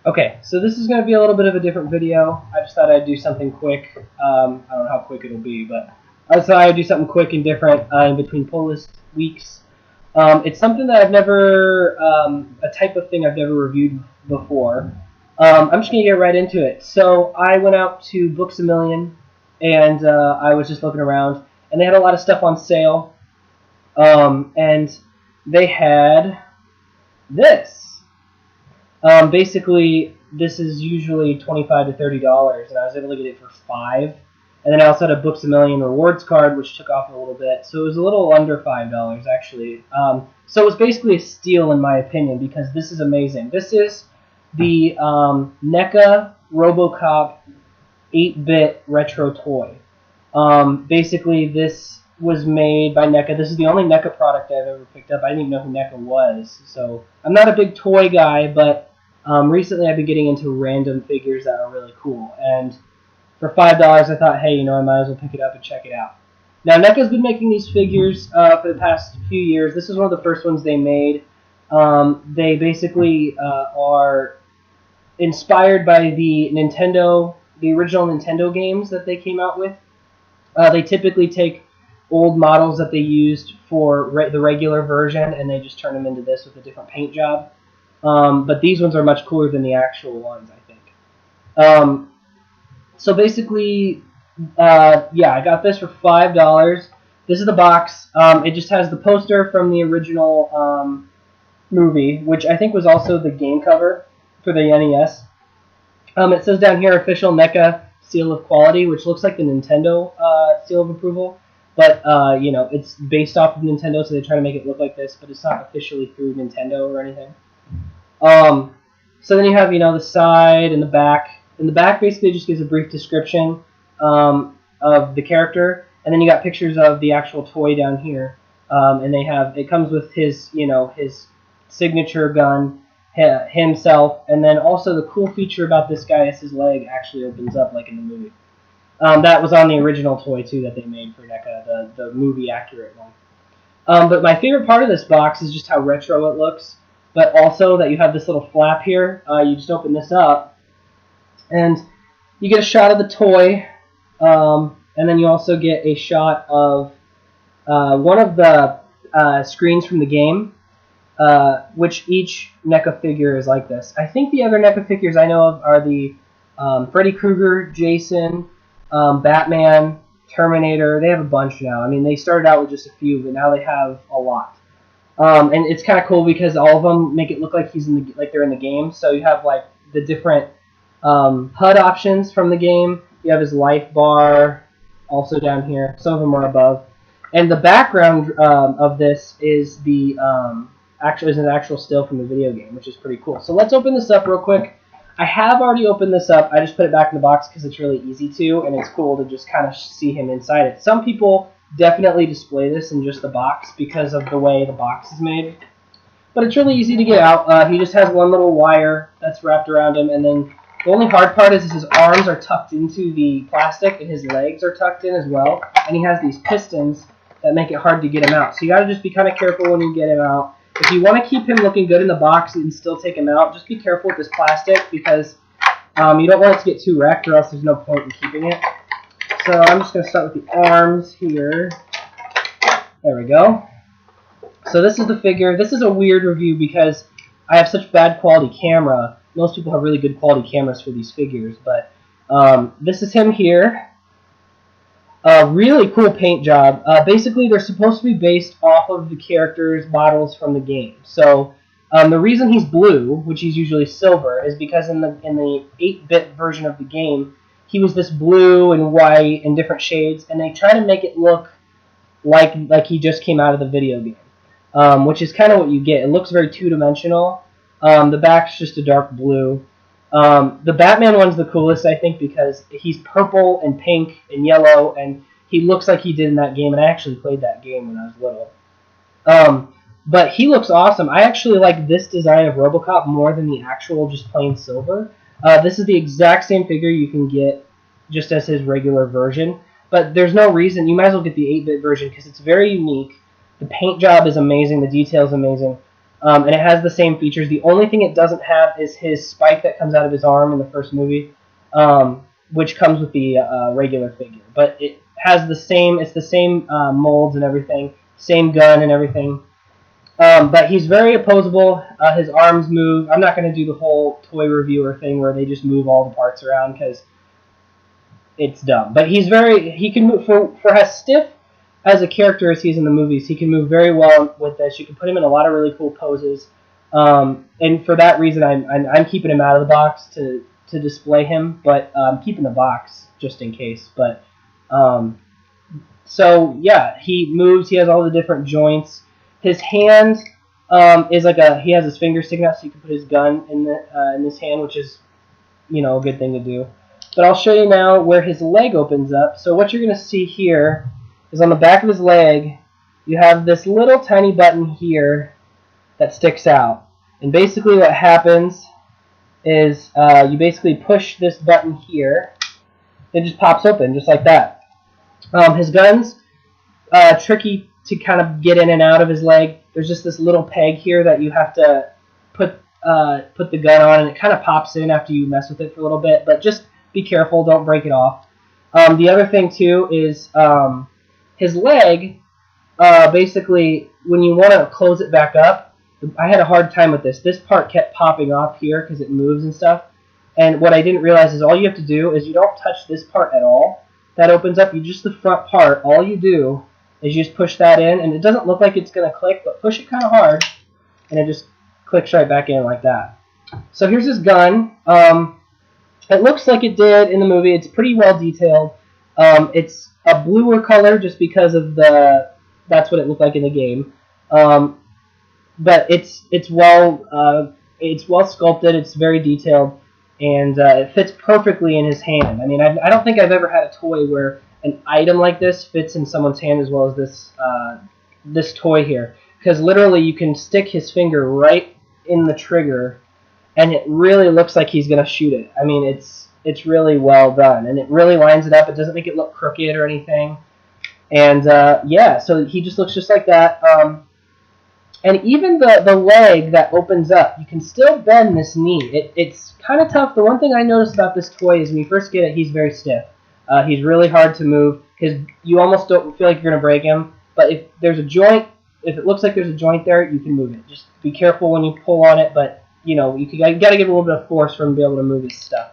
Okay, so this is going to be a little bit of a different video. I just thought I'd do something quick. I don't know how quick it'll be, but I just thought I'd do something quick and different in between pull list weeks. It's something that I've never, a type of thing I've never reviewed before. I'm just going to get right into it. So I went out to Books A Million, and I was just looking around, and they had a lot of stuff on sale. And they had this. Basically, this is usually $25 to $30, and I was able to get it for $5. And then I also had a Books A Million rewards card, which took off a little bit, so it was a little under $5 actually. So it was basically a steal in my opinion because this is amazing. This is the Neca Robocop 8-bit retro toy. Basically, this was made by Neca. This is the only Neca product I've ever picked up. I didn't even know who Neca was, so I'm not a big toy guy, but recently I've been getting into random figures that are really cool, and for $5 I thought, hey, I might as well pick it up and check it out. Now, NECA's been making these figures for the past few years. This is one of the first ones they made. They basically are inspired by the original Nintendo games that they came out with. They typically take old models that they used for the regular version, and they just turn them into this with a different paint job. But these ones are much cooler than the actual ones, I think. So basically, yeah, I got this for $5. This is the box. It just has the poster from the original movie, which I think was also the game cover for the NES. It says down here, official NECA seal of quality, which looks like the Nintendo seal of approval. But, it's based off of Nintendo, so they try to make it look like this, but it's not officially through Nintendo or anything. So then you have, the side and the back. And the back basically just gives a brief description of the character. And then you got pictures of the actual toy down here. And it comes with his signature gun, himself. And then also the cool feature about this guy is his leg actually opens up like in the movie. That was on the original toy, too, that they made for NECA, the movie-accurate one. But my favorite part of this box is just how retro it looks, but also that you have this little flap here. You just open this up, and you get a shot of the toy, and then you also get a shot of one of the screens from the game, which each NECA figure is like this. I think the other NECA figures I know of are the Freddy Krueger, Jason, Batman, Terminator. They have a bunch now. I mean, they started out with just a few, but now they have a lot. And it's kind of cool because all of them make it look like they're in the game. So you have like the different HUD options from the game. You have his life bar also down here. Some of them are above. And the background of this is an actual still from the video game, which is pretty cool. So let's open this up real quick. I have already opened this up. I just put it back in the box because it's really easy to, and it's cool to just kind of see him inside it. Some people definitely display this in just the box because of the way the box is made. But it's really easy to get out. He just has one little wire that's wrapped around him, and then the only hard part is his arms are tucked into the plastic, and his legs are tucked in as well. And he has these pistons that make it hard to get him out. So you got to just be kind of careful when you get him out. If you want to keep him looking good in the box and still take him out, just be careful with this plastic because you don't want it to get too wrecked or else there's no point in keeping it. So I'm just going to start with the arms here. There we go. So this is the figure. This is a weird review because I have such bad quality camera. Most people have really good quality cameras for these figures, but this is him here. Really cool paint job. Basically, they're supposed to be based off of the characters' models from the game. So the reason he's blue, which he's usually silver, is because in the 8-bit version of the game, he was this blue and white and different shades, and they try to make it look like he just came out of the video game, which is kind of what you get. It looks very two-dimensional. The back's just a dark blue. The Batman one's the coolest, I think, because he's purple and pink and yellow, and he looks like he did in that game, and I actually played that game when I was little. But he looks awesome. I actually like this design of Robocop more than the actual just plain silver. This is the exact same figure you can get just as his regular version, but there's no reason. You might as well get the 8-bit version because it's very unique. The paint job is amazing. The detail is amazing. And it has the same features. The only thing it doesn't have is his spike that comes out of his arm in the first movie, which comes with the regular figure. But it has the same. It's the same molds and everything, same gun and everything. But he's very opposable. His arms move. I'm not going to do the whole toy reviewer thing where they just move all the parts around because it's dumb. But he can move for as stiff as a character as he's in the movies. He can move very well with this. You can put him in a lot of really cool poses. And for that reason, I'm keeping him out of the box to display him, but I'm keeping the box just in case. But so yeah, he moves. He has all the different joints. His hand is like he has his finger sticking out, so you can put his gun in this hand, which is a good thing to do. But I'll show you now where his leg opens up. So what you're going to see here is on the back of his leg, you have this little tiny button here that sticks out. And basically what happens is you basically push this button here. It just pops open, just like that. His gun's tricky to kind of get in and out of his leg. There's just this little peg here that you have to put the gun on, and it kind of pops in after you mess with it for a little bit. But just be careful, don't break it off. The other thing too is his leg. Basically, when you want to close it back up, I had a hard time with this. This part kept popping off here because it moves and stuff. And what I didn't realize is all you have to do is you don't touch this part at all. That opens up. You just the front part. All you do is you just push that in, and it doesn't look like it's going to click, but push it kind of hard, and it just clicks right back in like that. So here's his gun. It looks like it did in the movie. It's pretty well detailed. It's a bluer color just because of that's what it looked like in the game. But it's well sculpted. It's very detailed, and it fits perfectly in his hand. I mean, I don't think I've ever had a toy where an item like this fits in someone's hand as well as this toy here. Because literally you can stick his finger right in the trigger, and it really looks like he's going to shoot it. I mean, it's really well done, and it really lines it up. It doesn't make it look crooked or anything. And yeah, so he just looks just like that. And even the leg that opens up, you can still bend this knee. It's kind of tough. The one thing I noticed about this toy is when you first get it, he's very stiff. He's really hard to move. You almost don't feel like you're going to break him. But if there's a joint, if it looks like there's a joint there, you can move it. Just be careful when you pull on it. But you got to give a little bit of force for him to be able to move his stuff.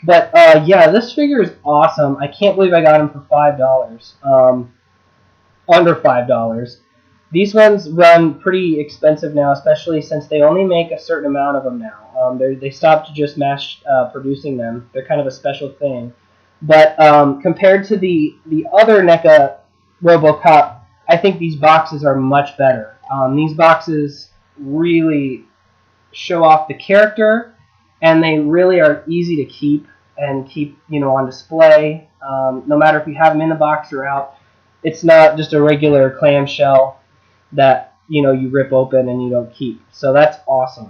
But yeah, this figure is awesome. I can't believe I got him for $5. Under $5. These ones run pretty expensive now, especially since they only make a certain amount of them now. They stopped just mass producing them. They're kind of a special thing. But compared to the other NECA Robocop, I think these boxes are much better. These boxes really show off the character, and they really are easy to keep on display. No matter if you have them in the box or out, it's not just a regular clamshell that you rip open and you don't keep. So that's awesome.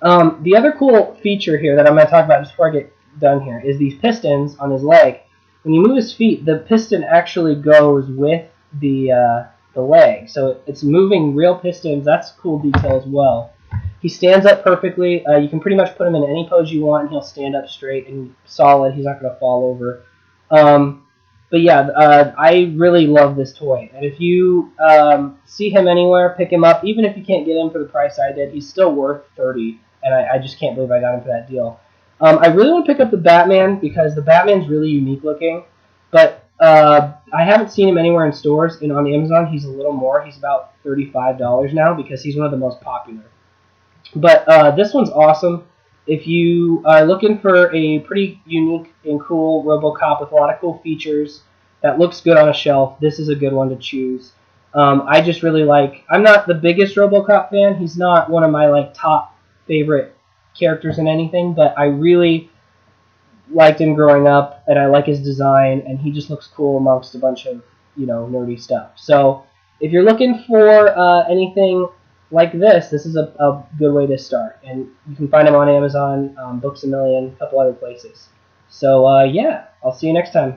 The other cool feature here that I'm going to talk about just before I get done here is these pistons on his leg. When you move his feet, the piston actually goes with the leg. So it's moving real pistons. That's a cool detail as well. He stands up perfectly. You can pretty much put him in any pose you want, and he'll stand up straight and solid. He's not going to fall over. But yeah, I really love this toy. And if you see him anywhere, pick him up. Even if you can't get him for the price I did, he's still worth $30. And I just can't believe I got him for that deal. I really want to pick up the Batman because the Batman's really unique looking. But I haven't seen him anywhere in stores. And on Amazon, he's a little more. He's about $35 now because he's one of the most popular. But this one's awesome. If you are looking for a pretty unique and cool Robocop with a lot of cool features that looks good on a shelf, this is a good one to choose. I just really I'm not the biggest Robocop fan. He's not one of my top favorite characters in anything, but I really liked him growing up, and I like his design, and he just looks cool amongst a bunch of nerdy stuff. So if you're looking for anything like this is a good way to start. And you can find them on Amazon, Books A Million, a couple other places. So, yeah, I'll see you next time.